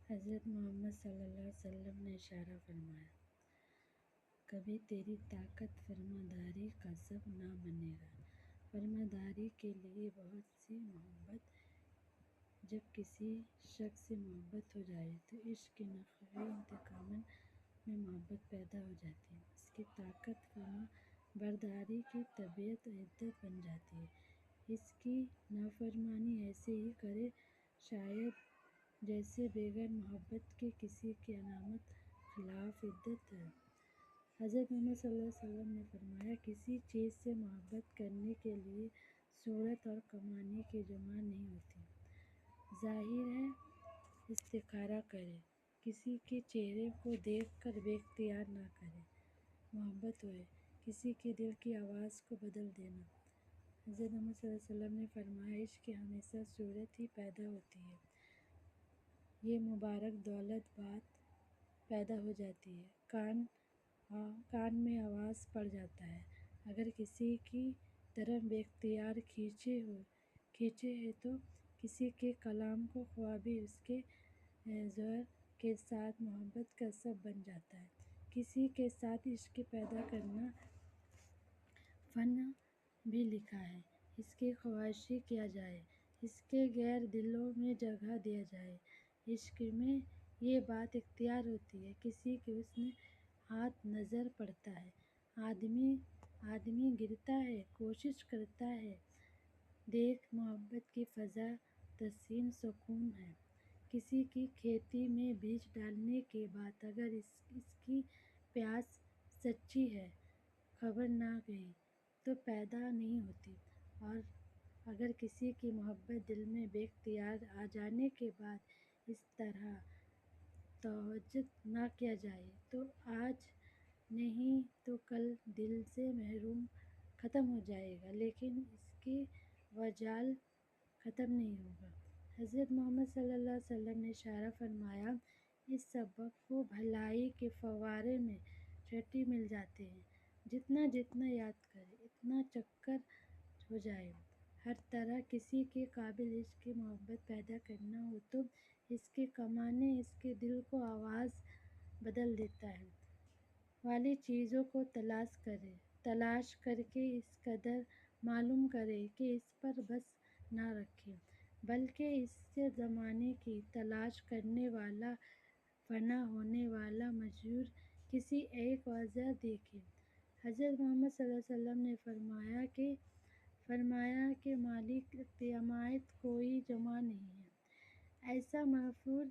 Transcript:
حضرت محمد صلی اللہ علیہ وسلم نے اشارہ فرمایا، کبھی تیری طاقت فرمانداری کا سبب نہ بنے گا۔ فرمانداری کے لیے بہت سی محبت۔ جب کسی شخص سے محبت ہو جائے تو عشق کے نخرے انتقام میں محبت پیدا ہو جاتی ہے۔ اس کی طاقت فرما برداری کی طبیعت و عدت بن جاتی ہے۔ اس کی نافرمانی ایسے ہی کرے شاید جیسے بغیر محبت کے کسی کی علامت خلاف عدت ہے۔ حضرت محمد صلی اللہ علیہ وسلم نے فرمایا، کسی چیز سے محبت کرنے کے لیے صورت اور کمانے کی جمع نہیں ہوتی۔ ظاہر ہے استخارہ کرے، کسی کے چہرے کو دیکھ کر بے اختیار نہ کرے۔ محبت ہوئے کسی کے دل کی آواز کو بدل دینا۔ حضرت محمد صلی اللہ علیہ وسلم نے فرمایا، عشق کی ہمیشہ صورت ہی پیدا ہوتی ہے، یہ مبارک دولت بات پیدا ہو جاتی ہے، کان میں آواز پڑ جاتا ہے۔ اگر کسی کی طرف بے اختیار کھینچے ہے تو کسی کے کلام کو خواہ بھی اس کے ظہور کے ساتھ محبت کا سبب بن جاتا ہے۔ کسی کے ساتھ عشق پیدا کرنا فن بھی لکھا ہے، اس کی خواہشی کیا جائے، اس کے غیر دلوں میں جگہ دیا جائے۔ عشق میں یہ بات اختیار ہوتی ہے، کسی کے حسن ہاتھ نظر پڑتا ہے، آدمی گرتا ہے، کوشش کرتا ہے، دیکھ محبت کی فضا تسکین سکون ہے۔ کسی کی کھیتی میں بیج ڈالنے کے بعد اگر اس کی پیاس سچی ہے، خبر نہ گئی تو پیدا نہیں ہوتی، اور اگر کسی کی محبت دل میں بے اختیار آ جانے کے بعد اس طرح توجہ نہ کیا جائے تو آج نہیں تو کل دل سے محروم ختم ہو جائے گا، لیکن اس کی وجال ختم نہیں ہوگا۔ حضرت محمد صلی اللہ علیہ وسلم نے اشارہ فرمایا، اس سبق کو بھلائی کے فوارے میں چٹی مل جاتے ہیں، جتنا یاد کرے اتنا چکر ہو جائے۔ ہر طرح کسی کے قابل عشق کی محبت پیدا کرنا ہو تو اس کے کمانے اس کے دل کو آواز بدل دیتا ہے والی چیزوں کو تلاش کر کے اس قدر معلوم کرے کہ اس پر بس نہ رکھے، بلکہ اس سے زمانے کی تلاش کرنے والا فنا ہونے والا مجروح کسی ایک وجہ دیکھے۔ حضرت محمد صلی اللہ علیہ وسلم نے فرمایا کہ مالک قیامت کوئی جمع نہیں ہے، ایسا محفوظ